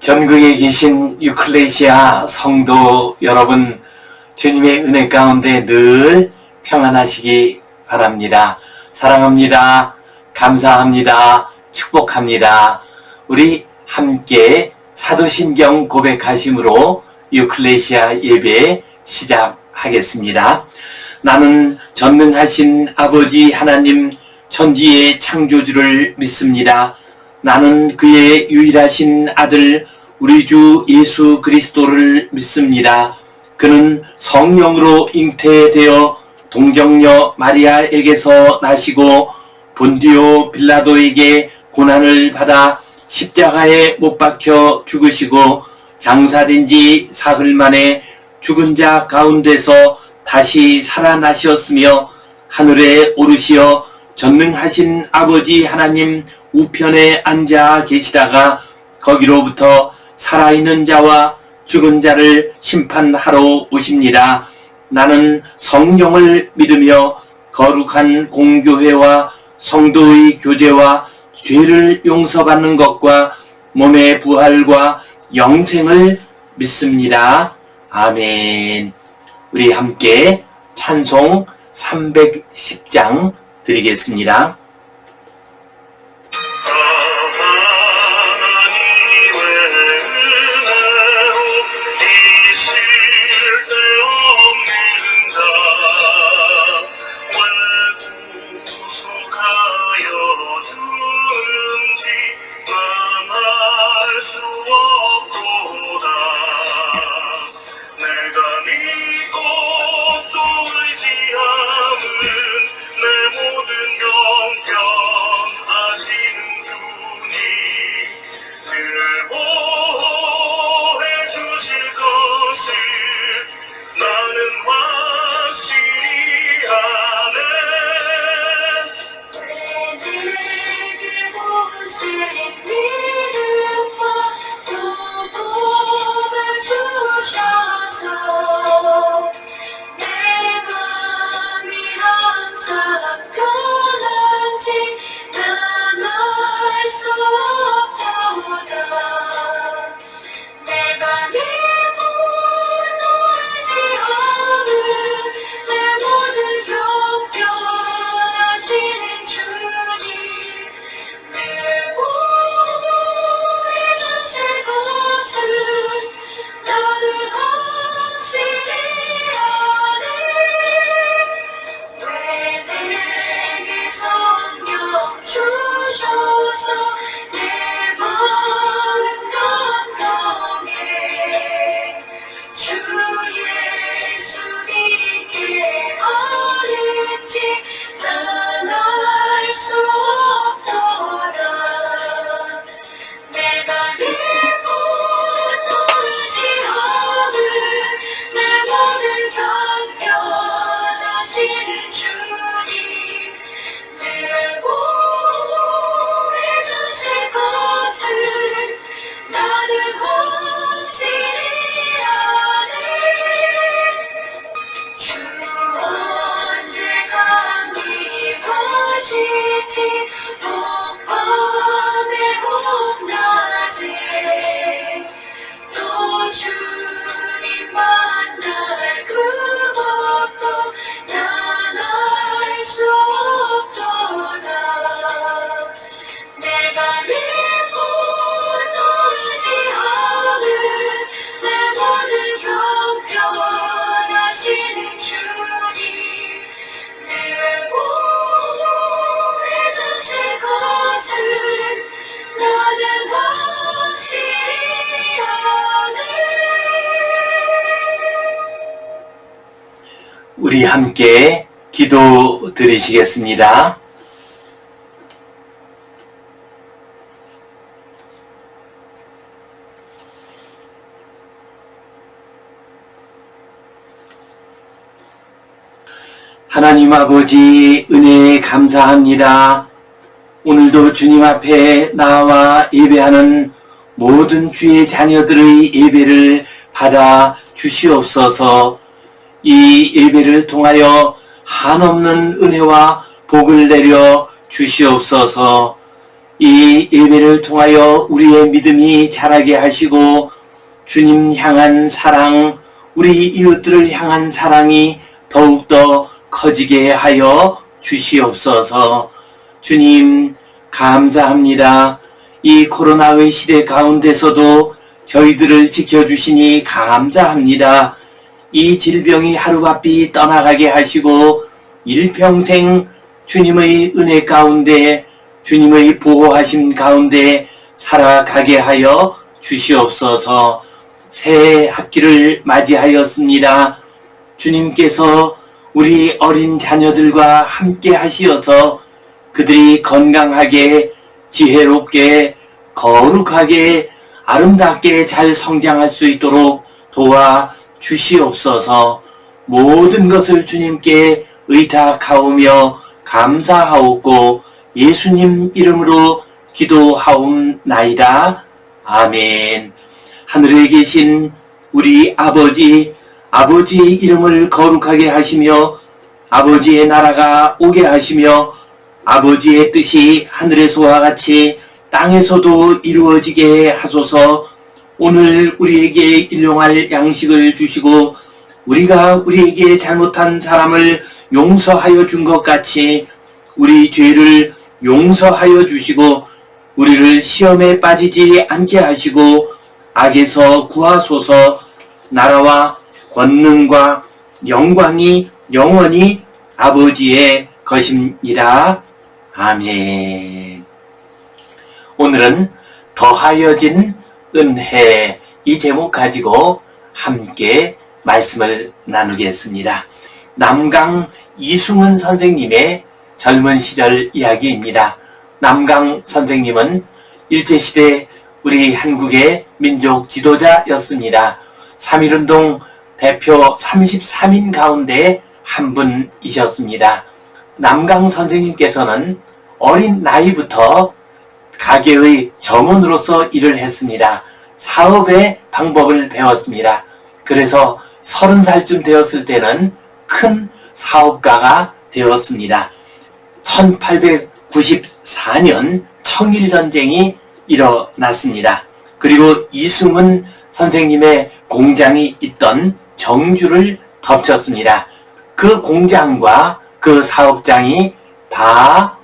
전국에 계신 유클레시아 성도 여러분, 주님의 은혜 가운데 늘 평안하시기 바랍니다. 사랑합니다. 감사합니다. 축복합니다. 우리 함께 사도신경 고백하심으로 유클레시아 예배 시작하겠습니다. 나는 전능하신 아버지 하나님 천지의 창조주를 믿습니다. 나는 그의 유일하신 아들 우리 주 예수 그리스도를 믿습니다. 그는 성령으로 잉태되어 동정녀 마리아에게서 나시고 본디오 빌라도에게 고난을 받아 십자가에 못 박혀 죽으시고 장사된 지 사흘 만에 죽은 자 가운데서 다시 살아나셨으며 하늘에 오르시어 전능하신 아버지 하나님 우편에 앉아 계시다가 거기로부터 살아있는 자와 죽은 자를 심판하러 오십니다. 나는 성령을 믿으며 거룩한 공교회와 성도의 교제와 죄를 용서받는 것과 몸의 부활과 영생을 믿습니다. 아멘. 우리 함께 찬송 310장 드리겠습니다. 우리 함께 기도 드리시겠습니다. 하나님 아버지 은혜에 감사합니다. 오늘도 주님 앞에 나와 예배하는 모든 주의 자녀들의 예배를 받아 주시옵소서. 이 예배를 통하여 한없는 은혜와 복을 내려 주시옵소서. 이 예배를 통하여 우리의 믿음이 자라게 하시고 주님 향한 사랑, 우리 이웃들을 향한 사랑이 더욱더 커지게 하여 주시옵소서. 주님 감사합니다. 이 코로나의 시대 가운데서도 저희들을 지켜주시니 감사합니다. 이 질병이 하루바삐 떠나가게 하시고 일평생 주님의 은혜 가운데 주님의 보호하심 가운데 살아가게 하여 주시옵소서. 새 학기를 맞이하였습니다. 주님께서 우리 어린 자녀들과 함께 하시어서 그들이 건강하게 지혜롭게 거룩하게 아름답게 잘 성장할 수 있도록 도와 주시옵소서. 모든 것을 주님께 의탁하오며 감사하옵고 예수님 이름으로 기도하옵나이다. 아멘. 하늘에 계신 우리 아버지의 이름을 거룩하게 하시며 아버지의 나라가 오게 하시며 아버지의 뜻이 하늘에서와 같이 땅에서도 이루어지게 하소서. 오늘 우리에게 일용할 양식을 주시고 우리가 우리에게 잘못한 사람을 용서하여 준 것 같이 우리 죄를 용서하여 주시고 우리를 시험에 빠지지 않게 하시고 악에서 구하소서. 나라와 권능과 영광이 영원히 아버지의 것입니다. 아멘. 오늘은 더하여진 은혜, 이 제목 가지고 함께 말씀을 나누겠습니다. 남강 이승훈 선생님의 젊은 시절 이야기입니다. 남강 선생님은 일제시대 우리 한국의 민족 지도자였습니다. 3.1운동 대표 33인 가운데 한 분이셨습니다. 남강 선생님께서는 어린 나이부터 가게의 점원으로서 일을 했습니다. 사업의 방법을 배웠습니다. 그래서 30살쯤 되었을 때는 큰 사업가가 되었습니다. 1894년 청일전쟁이 일어났습니다. 그리고 이승훈 선생님의 공장이 있던 정주를 덮쳤습니다. 그 공장과 그 사업장이 다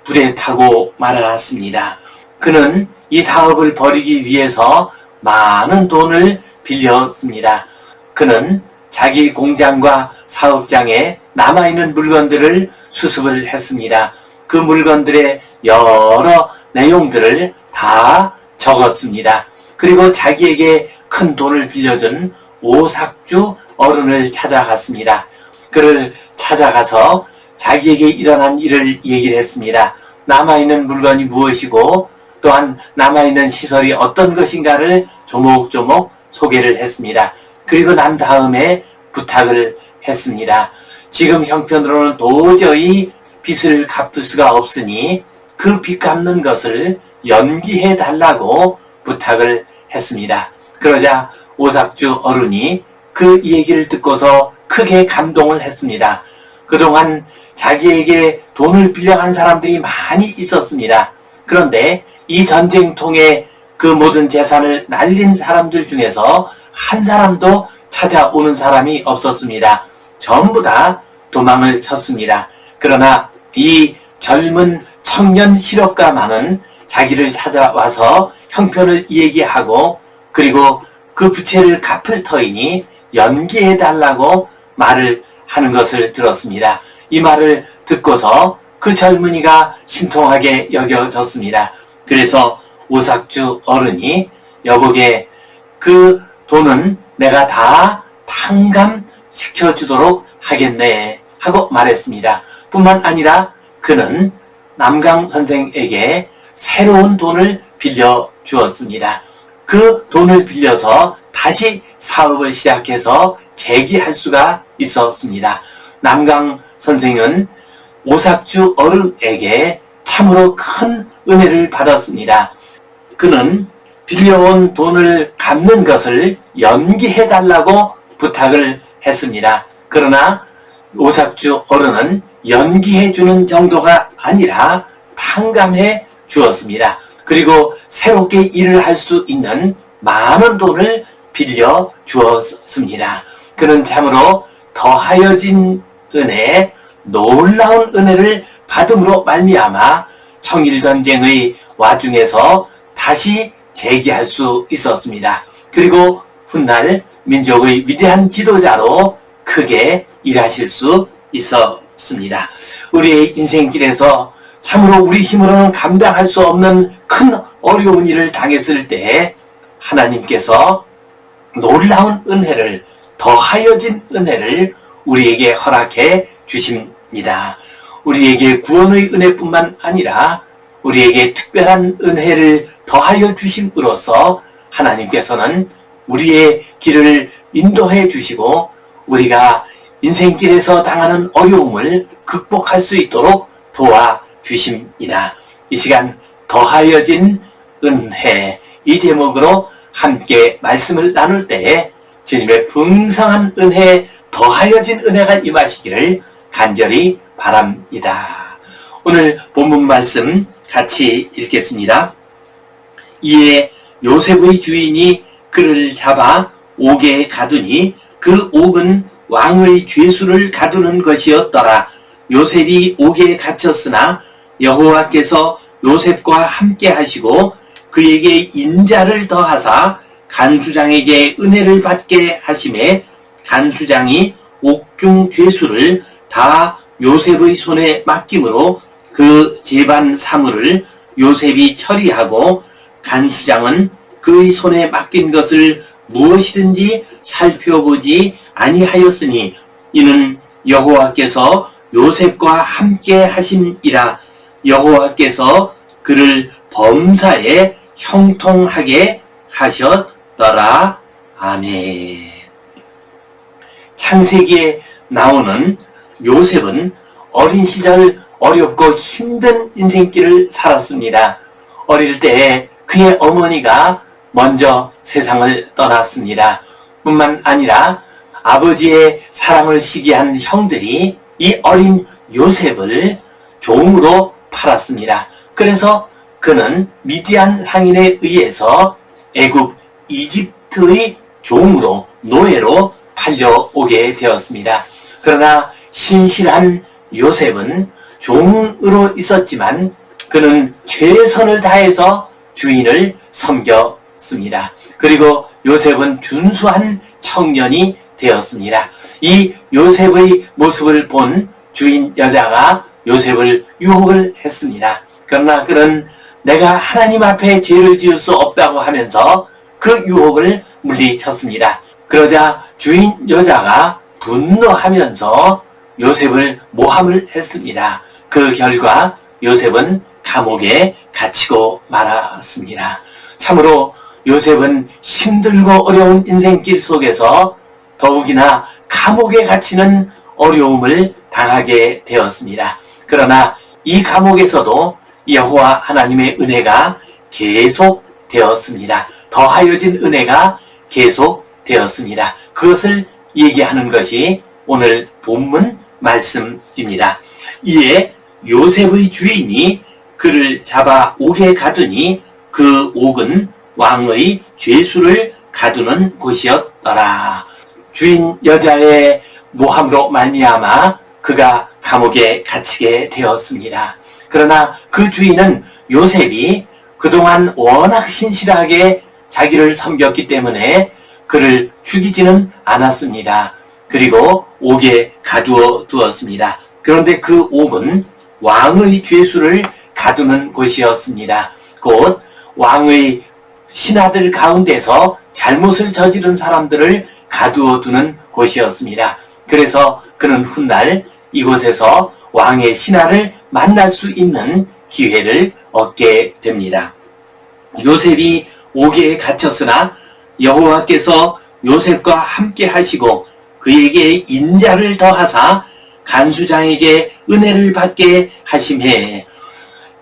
불에 타고 말았습니다. 그는 이 사업을 벌이기 위해서 많은 돈을 빌렸습니다. 그는 자기 공장과 사업장에 남아있는 물건들을 수습을 했습니다. 그 물건들의 여러 내용들을 다 적었습니다. 그리고 자기에게 큰 돈을 빌려준 오삭주 어른을 찾아갔습니다. 그를 찾아가서 자기에게 일어난 일을 얘기를 했습니다. 남아있는 물건이 무엇이고 또한 남아있는 시설이 어떤 것인가를 조목조목 소개를 했습니다. 그리고 난 다음에 부탁을 했습니다. 지금 형편으로는 도저히 빚을 갚을 수가 없으니 그 빚 갚는 것을 연기해 달라고 부탁을 했습니다. 그러자 오삭주 어른이 그 얘기를 듣고서 크게 감동을 했습니다. 그동안 자기에게 돈을 빌려간 사람들이 많이 있었습니다. 그런데 이 전쟁통에 그 모든 재산을 날린 사람들 중에서 한 사람도 찾아오는 사람이 없었습니다. 전부 다 도망을 쳤습니다. 그러나 이 젊은 청년 실업가만은 자기를 찾아와서 형편을 얘기하고 그리고 그 부채를 갚을 터이니 연기해달라고 말을 하는 것을 들었습니다. 이 말을 듣고서 그 젊은이가 신통하게 여겨졌습니다. 그래서 오삭주 어른이 여보게 그 돈은 내가 다 탕감시켜주도록 하겠네 하고 말했습니다. 뿐만 아니라 그는 남강 선생에게 새로운 돈을 빌려주었습니다. 그 돈을 빌려서 다시 사업을 시작해서 재기할 수가 있었습니다. 남강 선생은 오삭주 어른에게 참으로 큰 은혜를 받았습니다. 그는 빌려온 돈을 갚는 것을 연기해달라고 부탁을 했습니다. 그러나 오삭주 어른은 연기해주는 정도가 아니라 탕감해 주었습니다. 그리고 새롭게 일을 할 수 있는 많은 돈을 빌려 주었습니다. 그는 참으로 더하여진 은혜, 놀라운 은혜를 받음으로 말미암아 청일전쟁의 와중에서 다시 재기할 수 있었습니다. 그리고 훗날 민족의 위대한 지도자로 크게 일하실 수 있었습니다. 우리의 인생길에서 참으로 우리 힘으로는 감당할 수 없는 큰 어려운 일을 당했을 때 하나님께서 놀라운 은혜를, 더하여진 은혜를 우리에게 허락해 주십니다. 우리에게 구원의 은혜뿐만 아니라 우리에게 특별한 은혜를 더하여 주심으로써 하나님께서는 우리의 길을 인도해 주시고 우리가 인생길에서 당하는 어려움을 극복할 수 있도록 도와주십니다. 이 시간 더하여진 은혜, 이 제목으로 함께 말씀을 나눌 때에 주님의 풍성한 은혜, 더하여진 은혜가 임하시기를 간절히 바랍니다. 오늘 본문 말씀 같이 읽겠습니다. 이에 요셉의 주인이 그를 잡아 옥에 가두니 그 옥은 왕의 죄수를 가두는 것이었더라. 요셉이 옥에 갇혔으나 여호와께서 요셉과 함께 하시고 그에게 인자를 더하사 간수장에게 은혜를 받게 하심에 간수장이 옥중 죄수를 다 요셉의 손에 맡김으로 그 재반 사물을 요셉이 처리하고 간수장은 그의 손에 맡긴 것을 무엇이든지 살펴보지 아니하였으니 이는 여호와께서 요셉과 함께 하심이라. 여호와께서 그를 범사에 형통하게 하셨더라. 아멘. 창세기에 나오는 요셉은 어린 시절 어렵고 힘든 인생길을 살았습니다. 어릴 때에 그의 어머니가 먼저 세상을 떠났습니다. 뿐만 아니라 아버지의 사랑을 시기한 형들이 이 어린 요셉을 종으로 팔았습니다. 그래서 그는 미디안 상인에 의해서 애굽 이집트의 종으로, 노예로 팔려오게 되었습니다. 그러나 신실한 요셉은 종으로 있었지만 그는 최선을 다해서 주인을 섬겼습니다. 그리고 요셉은 준수한 청년이 되었습니다. 이 요셉의 모습을 본 주인 여자가 요셉을 유혹을 했습니다. 그러나 그는 내가 하나님 앞에 죄를 지을 수 없다고 하면서 그 유혹을 물리쳤습니다. 그러자 주인 여자가 분노하면서 요셉을 모함을 했습니다. 그 결과 요셉은 감옥에 갇히고 말았습니다. 참으로 요셉은 힘들고 어려운 인생길 속에서 더욱이나 감옥에 갇히는 어려움을 당하게 되었습니다. 그러나 이 감옥에서도 여호와 하나님의 은혜가 계속 되었습니다. 더하여진 은혜가 계속 되었습니다. 그것을 얘기하는 것이 오늘 본문 말씀입니다. 이에 요셉의 주인이 그를 잡아 옥에 가두니 그 옥은 왕의 죄수를 가두는 곳이었더라. 주인 여자의 모함으로 말미암아 그가 감옥에 갇히게 되었습니다. 그러나 그 주인은 요셉이 그동안 워낙 신실하게 자기를 섬겼기 때문에 그를 죽이지는 않았습니다. 그리고 옥에 가두어 두었습니다. 그런데 그 옥은 왕의 죄수를 가두는 곳이었습니다. 곧 왕의 신하들 가운데서 잘못을 저지른 사람들을 가두어 두는 곳이었습니다. 그래서 그는 훗날 이곳에서 왕의 신하를 만날 수 있는 기회를 얻게 됩니다. 요셉이 옥에 갇혔으나 여호와께서 요셉과 함께 하시고 그에게 인자를 더하사 간수장에게 은혜를 받게 하심에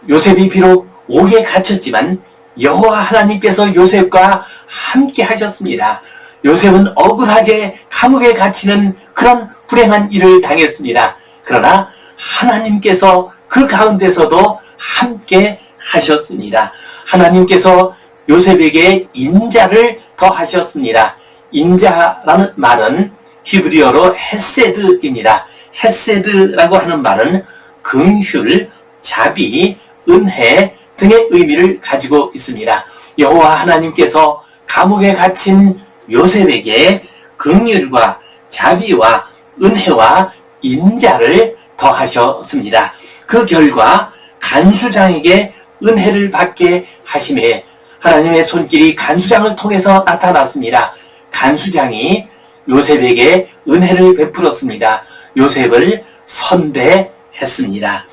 요셉이 비록 옥에 갇혔지만 여호와 하나님께서 요셉과 함께 하셨습니다. 요셉은 억울하게 감옥에 갇히는 그런 불행한 일을 당했습니다. 그러나 하나님께서 그 가운데서도 함께 하셨습니다. 하나님께서 요셉에게 인자를 더하셨습니다. 인자라는 말은 히브리어로 헤세드입니다. 헤세드라고 하는 말은 긍휼, 자비, 은혜 등의 의미를 가지고 있습니다. 여호와 하나님께서 감옥에 갇힌 요셉에게 긍휼과 자비와 은혜와 인자를 더하셨습니다. 그 결과 간수장에게 은혜를 받게 하심에 하나님의 손길이 간수장을 통해서 나타났습니다. 간수장이 요셉에게 은혜를 베풀었습니다. 요셉을 선대했습니다.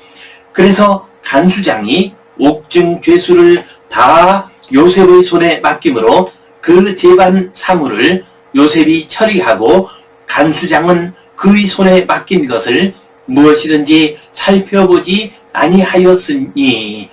그래서 간수장이 옥중 죄수를 다 요셉의 손에 맡김으로 그 재반 사물을 요셉이 처리하고 간수장은 그의 손에 맡긴 것을 무엇이든지 살펴보지 아니하였으니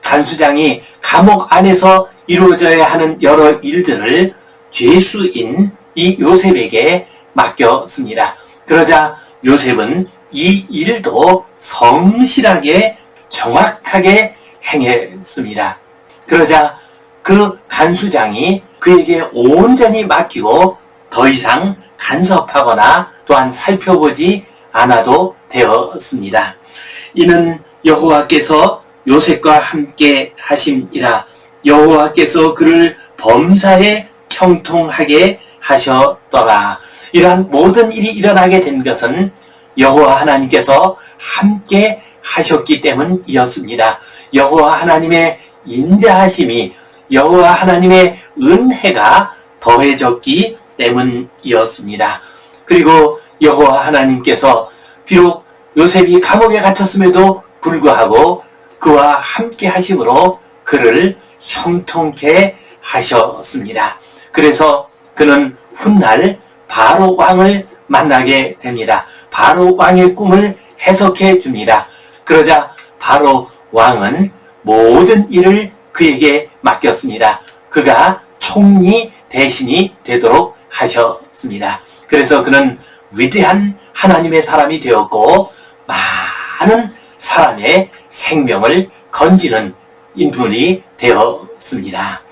간수장이 감옥 안에서 이루어져야 하는 여러 일들을 죄수인 이 요셉에게 맡겼습니다. 그러자 요셉은 이 일도 성실하게 정확하게 행했습니다. 그러자 그 간수장이 그에게 온전히 맡기고 더 이상 간섭하거나 또한 살펴보지 않아도 되었습니다. 이는 여호와께서 요셉과 함께 하심이라. 여호와께서 그를 범사에 형통하게 하셨더라. 이러한 모든 일이 일어나게 된 것은 여호와 하나님께서 함께 하셨기 때문이었습니다. 여호와 하나님의 인자하심이, 여호와 하나님의 은혜가 더해졌기 때문이었습니다. 그리고 여호와 하나님께서 비록 요셉이 감옥에 갇혔음에도 불구하고 그와 함께 하심으로 그를 형통케 하셨습니다. 그래서 그는 훗날 바로 왕을 만나게 됩니다. 바로 왕의 꿈을 해석해 줍니다. 그러자 바로 왕은 모든 일을 그에게 맡겼습니다. 그가 총리 대신이 되도록 하셨습니다. 그래서 그는 위대한 하나님의 사람이 되었고 많은 사람의 생명을 건지는 인물이 되었습니다.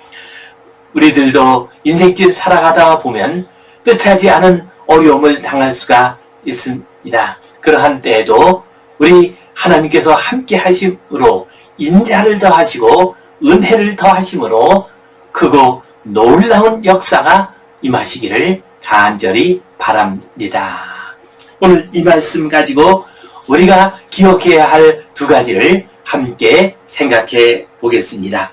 우리들도 인생길 살아가다 보면 뜻하지 않은 어려움을 당할 수가 있습니다. 그러한 때에도 우리 하나님께서 함께 하심으로 인자를 더하시고 은혜를 더하심으로 크고 놀라운 역사가 임하시기를 간절히 바랍니다. 오늘 이 말씀 가지고 우리가 기억해야 할 두 가지를 함께 생각해 보겠습니다.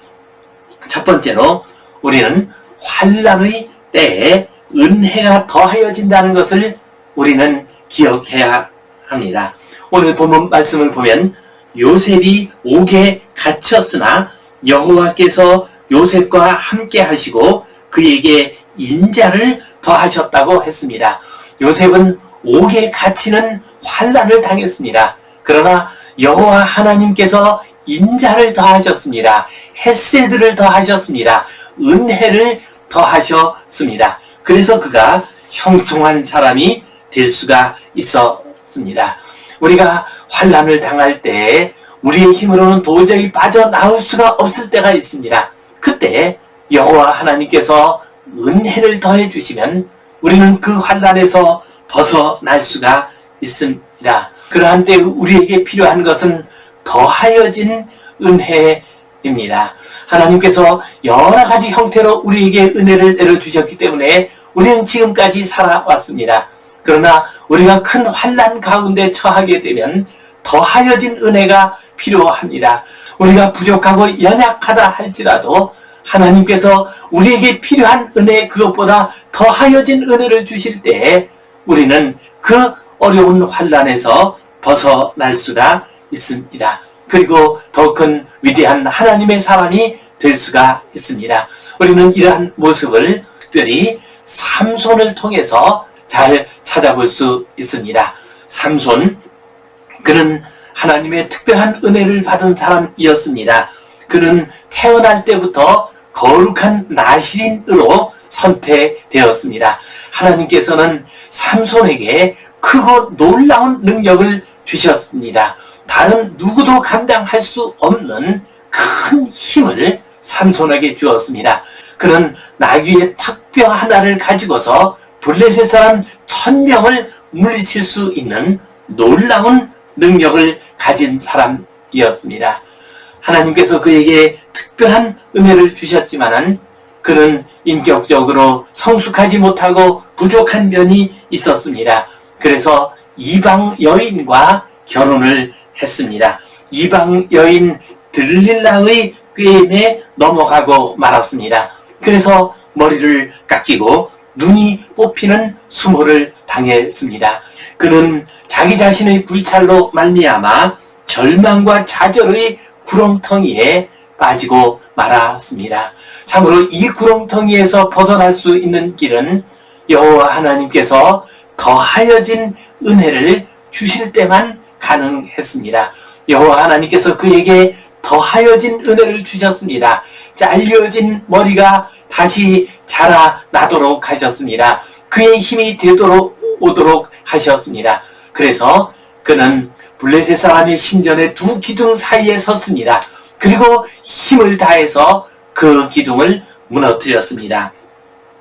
첫 번째로 우리는 환난의 때에 은혜가 더하여진다는 것을 우리는 기억해야 합니다. 오늘 본문 말씀을 보면 요셉이 옥에 갇혔으나 여호와께서 요셉과 함께 하시고 그에게 인자를 더하셨다고 했습니다. 요셉은 옥에 갇히는 환난을 당했습니다. 그러나 여호와 하나님께서 인자를 더하셨습니다. 헤세드를 더하셨습니다. 은혜를 더하셨습니다. 그래서 그가 형통한 사람이 될 수가 있었습니다. 우리가 환난을 당할 때 우리의 힘으로는 도저히 빠져나올 수가 없을 때가 있습니다. 그때 여호와 하나님께서 은혜를 더해 주시면 우리는 그 환난에서 벗어날 수가 있습니다. 그러한 때 우리에게 필요한 것은 더하여진 은혜입니다. 하나님께서 여러 가지 형태로 우리에게 은혜를 내려주셨기 때문에 우리는 지금까지 살아왔습니다. 그러나 우리가 큰 환난 가운데 처하게 되면 더하여진 은혜가 필요합니다. 우리가 부족하고 연약하다 할지라도 하나님께서 우리에게 필요한 은혜, 그것보다 더하여진 은혜를 주실 때 우리는 그 어려운 환난에서 벗어날 수가 있습니다. 그리고 더 큰 위대한 하나님의 사람이 될 수가 있습니다. 우리는 이러한 모습을 특별히 삼손을 통해서 잘 찾아볼 수 있습니다. 삼손, 그는 하나님의 특별한 은혜를 받은 사람이었습니다. 그는 태어날 때부터 거룩한 나실인으로 선택되었습니다. 하나님께서는 삼손에게 크고 놀라운 능력을 주셨습니다. 다른 누구도 감당할 수 없는 큰 힘을 삼손에게 주었습니다. 그는 나귀의 턱뼈 하나를 가지고서 블레셋 사람 1000명을 물리칠 수 있는 놀라운 능력을 가진 사람이었습니다. 하나님께서 그에게 특별한 은혜를 주셨지만은 그는 인격적으로 성숙하지 못하고 부족한 면이 있었습니다. 그래서 이방 여인과 결혼을 했습니다. 이방 여인 들릴라의 꾀임에 넘어가고 말았습니다. 그래서 머리를 깎이고 눈이 뽑히는 수모를 당했습니다. 그는 자기 자신의 불찰로 말미암아 절망과 좌절의 구렁텅이에 빠지고 말았습니다. 참으로 이 구렁텅이에서 벗어날 수 있는 길은 여호와 하나님께서 더하여진 은혜를 주실 때만 가능했습니다. 여호와 하나님께서 그에게 더하여진 은혜를 주셨습니다. 잘려진 머리가 다시 자라나도록 하셨습니다. 그의 힘이 되도록 오도록 하셨습니다. 그래서 그는 블레셋 사람의 신전의 두 기둥 사이에 섰습니다. 그리고 힘을 다해서 그 기둥을 무너뜨렸습니다.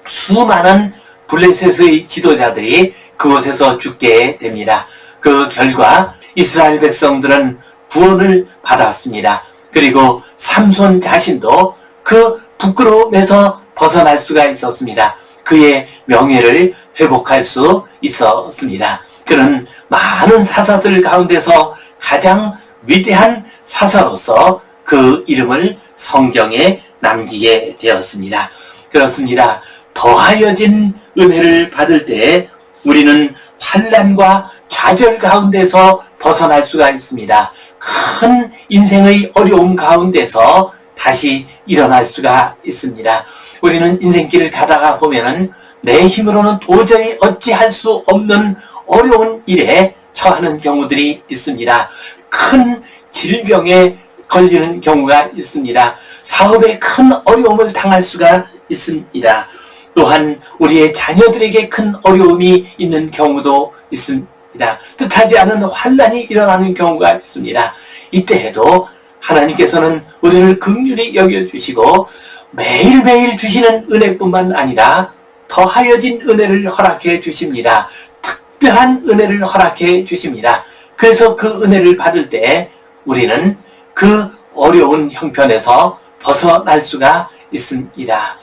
수많은 블레셋의 지도자들이 그곳에서 죽게 됩니다. 그 결과 이스라엘 백성들은 구원을 받았습니다. 그리고 삼손 자신도 그 부끄러움에서 벗어날 수가 있었습니다. 그의 명예를 회복할 수 있었습니다. 그는 많은 사사들 가운데서 가장 위대한 사사로서 그 이름을 성경에 남기게 되었습니다. 그렇습니다. 더하여진 은혜를 받을 때 우리는 환난과 좌절 가운데서 벗어날 수가 있습니다. 큰 인생의 어려움 가운데서 다시 일어날 수가 있습니다. 우리는 인생길을 가다가 보면은 내 힘으로는 도저히 어찌할 수 없는 어려운 일에 처하는 경우들이 있습니다. 큰 질병에 걸리는 경우가 있습니다. 사업에 큰 어려움을 당할 수가 있습니다. 또한 우리의 자녀들에게 큰 어려움이 있는 경우도 있습니다. 뜻하지 않은 환난이 일어나는 경우가 있습니다. 이때에도 하나님께서는 우리를 긍휼히 여겨주시고 매일매일 주시는 은혜뿐만 아니라 더하여진 은혜를 허락해 주십니다. 특별한 은혜를 허락해 주십니다. 그래서 그 은혜를 받을 때 우리는 그 어려운 형편에서 벗어날 수가 있습니다.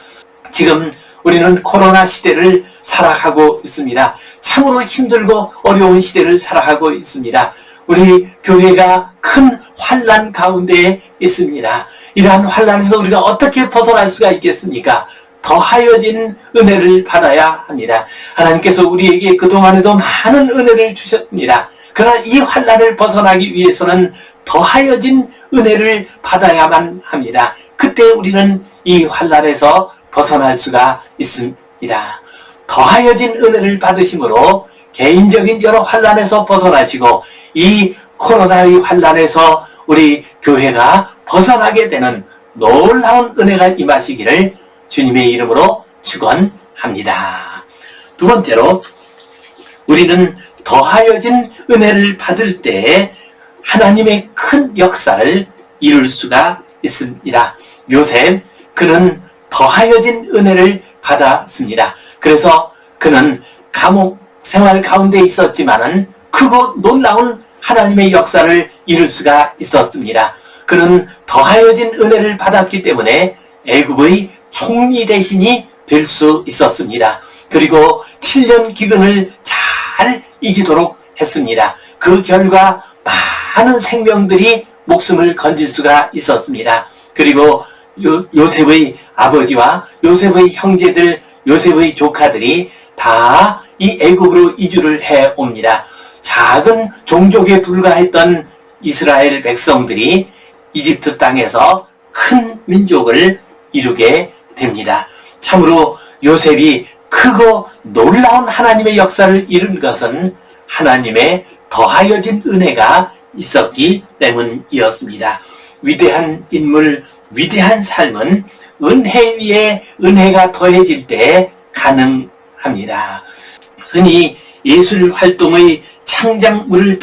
지금 우리는 코로나 시대를 살아가고 있습니다. 참으로 힘들고 어려운 시대를 살아가고 있습니다. 우리 교회가 큰 환난 가운데 있습니다. 이러한 환난에서 우리가 어떻게 벗어날 수가 있겠습니까? 더하여진 은혜를 받아야 합니다. 하나님께서 우리에게 그동안에도 많은 은혜를 주셨습니다. 그러나 이 환난을 벗어나기 위해서는 더하여진 은혜를 받아야만 합니다. 그때 우리는 이 환난에서 벗어날 수가 있습니다. 더하여진 은혜를 받으심으로 개인적인 여러 환난에서 벗어나시고 이 코로나의 환난에서 우리 교회가 벗어나게 되는 놀라운 은혜가 임하시기를 주님의 이름으로 축원합니다. 두 번째로 우리는 더하여진 은혜를 받을 때 하나님의 큰 역사를 이룰 수가 있습니다. 요셉 그는 더하여진 은혜를 받았습니다. 그래서 그는 감옥 생활 가운데 있었지만은 크고 놀라운 하나님의 역사를 이룰 수가 있었습니다. 그는 더하여진 은혜를 받았기 때문에 애굽의 총리 대신이 될 수 있었습니다. 그리고 7년 기근을 잘 이기도록 했습니다. 그 결과 많은 생명들이 목숨을 건질 수가 있었습니다. 그리고 요셉의 아버지와 요셉의 형제들, 요셉의 조카들이 다 이 애굽으로 이주를 해 옵니다. 작은 종족에 불과했던 이스라엘 백성들이 이집트 땅에서 큰 민족을 이루게 됩니다. 참으로 요셉이 크고 놀라운 하나님의 역사를 이룬 것은 하나님의 더하여진 은혜가 있었기 때문이었습니다. 위대한 인물, 위대한 삶은 은혜 위에 은혜가 더해질 때 가능합니다. 흔히 예술 활동의 창작물을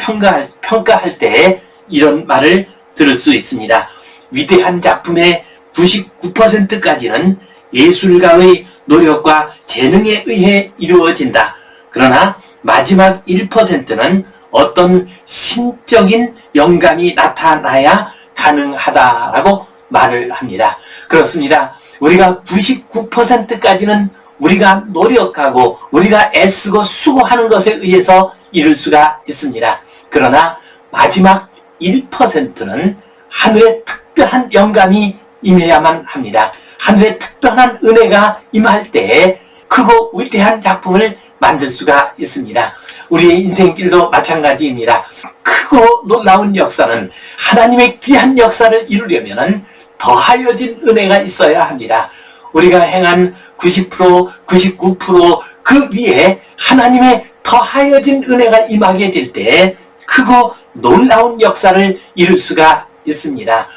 평가할 때 이런 말을 들을 수 있습니다. 위대한 작품의 99%까지는 예술가의 노력과 재능에 의해 이루어진다. 그러나 마지막 1%는 어떤 신적인 영감이 나타나야 가능하다라고 말을 합니다. 그렇습니다. 우리가 99%까지는 우리가 노력하고 우리가 애쓰고 수고하는 것에 의해서 이룰 수가 있습니다. 그러나 마지막 1%는 하늘의 특별한 영감이 임해야만 합니다. 하늘의 특별한 은혜가 임할 때에 크고 위대한 작품을 만들 수가 있습니다. 우리의 인생길도 마찬가지입니다. 크고 놀라운 역사는 하나님의 귀한 역사를 이루려면 더하여진 은혜가 있어야 합니다. 우리가 행한 90%, 99% 그 위에 하나님의 더하여진 은혜가 임하게 될 때 크고 놀라운 역사를 이룰 수가 있습니다.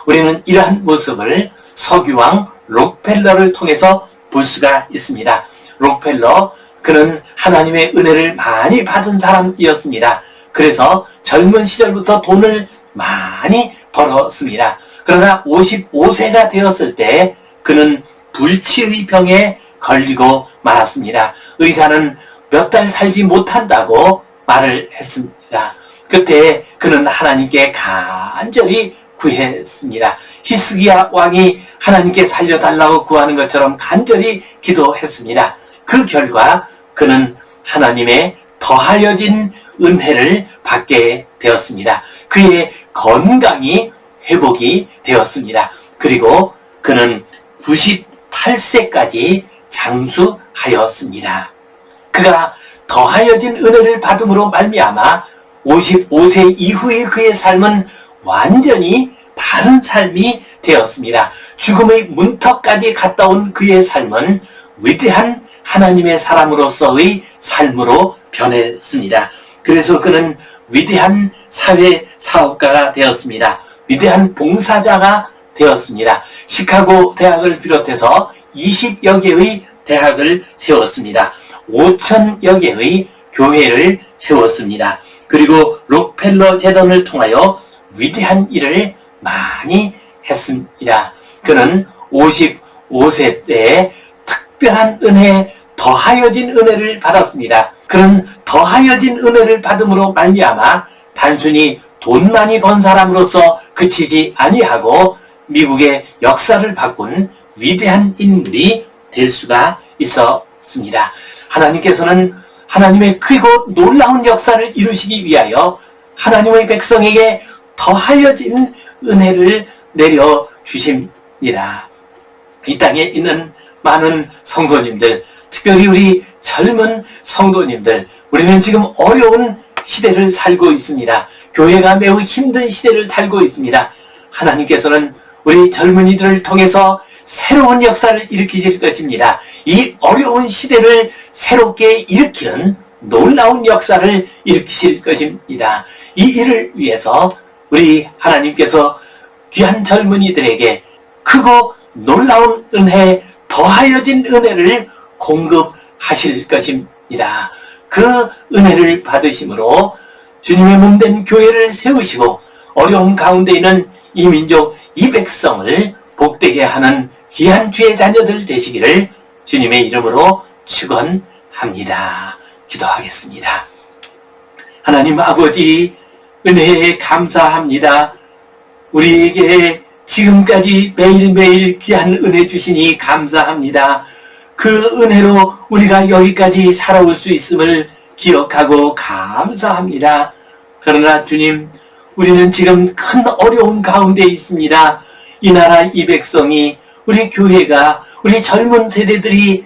우리는 이러한 모습을 석유왕 록펠러를 통해서 볼 수가 있습니다. 록펠러, 그는 하나님의 은혜를 많이 받은 사람이었습니다. 그래서 젊은 시절부터 돈을 많이 벌었습니다. 그러나 55세가 되었을 때 그는 불치의 병에 걸리고 말았습니다. 의사는 몇 달 살지 못한다고 말을 했습니다. 그때 그는 하나님께 간절히 구했습니다. 히스기야 왕이 하나님께 살려달라고 구하는 것처럼 간절히 기도했습니다. 그 결과 그는 하나님의 더하여진 은혜를 받게 되었습니다. 그의 건강이 회복이 되었습니다. 그리고 그는 98세까지 장수하였습니다. 그가 더하여진 은혜를 받음으로 말미암아 55세 이후의 그의 삶은 완전히 다른 삶이 되었습니다. 죽음의 문턱까지 갔다 온 그의 삶은 위대한 하나님의 사람으로서의 삶으로 변했습니다. 그래서 그는 위대한 사회 사업가가 되었습니다. 위대한 봉사자가 되었습니다. 시카고 대학을 비롯해서 20여 개의 대학을 세웠습니다. 5,000여 개의 교회를 세웠습니다. 그리고 록펠러 재단을 통하여 위대한 일을 많이 했습니다. 그는 55세 때에 특별한 은혜, 더하여진 은혜를 받았습니다. 그는 더하여진 은혜를 받음으로 말미암아 단순히 돈 많이 번 사람으로서 그치지 아니하고 미국의 역사를 바꾼 위대한 인물이 될 수가 있었습니다. 하나님께서는 하나님의 크고 놀라운 역사를 이루시기 위하여 하나님의 백성에게 더하여진 은혜를 내려주십니다. 이 땅에 있는 많은 성도님들, 특별히 우리 젊은 성도님들, 우리는 지금 어려운 시대를 살고 있습니다. 교회가 매우 힘든 시대를 살고 있습니다. 하나님께서는 우리 젊은이들을 통해서 새로운 역사를 일으키실 것입니다. 이 어려운 시대를 새롭게 일으키는 놀라운 역사를 일으키실 것입니다. 이 일을 위해서 우리 하나님께서 귀한 젊은이들에게 크고 놀라운 은혜, 더하여진 은혜를 공급하실 것입니다. 그 은혜를 받으심으로 주님의 몸된 교회를 세우시고 어려운 가운데 있는 이 민족, 이 백성을 복되게 하는 귀한 주의 자녀들 되시기를 주님의 이름으로 축원합니다. 기도하겠습니다. 하나님 아버지, 은혜에 감사합니다. 우리에게 지금까지 매일매일 귀한 은혜 주시니 감사합니다. 그 은혜로 우리가 여기까지 살아올 수 있음을 기억하고 감사합니다. 그러나 주님, 우리는 지금 큰 어려움 가운데 있습니다. 이 나라 이 백성이, 우리 교회가, 우리 젊은 세대들이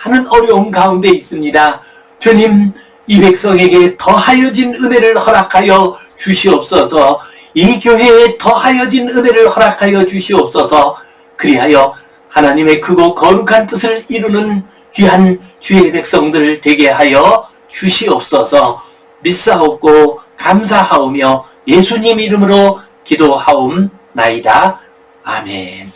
많은 어려움 가운데 있습니다. 주님, 이 백성에게 더하여진 은혜를 허락하여 주시옵소서. 이 교회에 더하여진 은혜를 허락하여 주시옵소서. 그리하여 하나님의 크고 거룩한 뜻을 이루는 귀한 주의 백성들 되게 하여 주시옵소서. 믿사옵고 감사하오며 예수님 이름으로 기도하옵나이다. 아멘.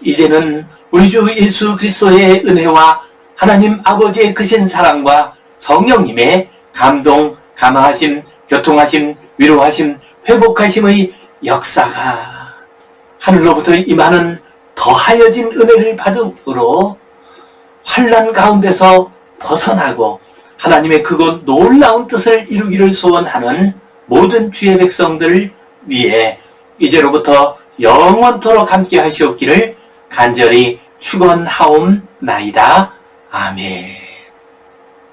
이제는 우리 주 예수 그리스도의 은혜와 하나님 아버지의 크신 사랑과 성령님의 감동, 감화하심, 교통하심, 위로하심, 회복하심의 역사가 하늘로부터 임하는 더하여진 은혜를 받음으로 환난 가운데서 벗어나고 하나님의 그곳 놀라운 뜻을 이루기를 소원하는 모든 주의 백성들 위해 이제로부터 영원토록 함께 하시옵기를 간절히 축원하옵나이다. 아멘.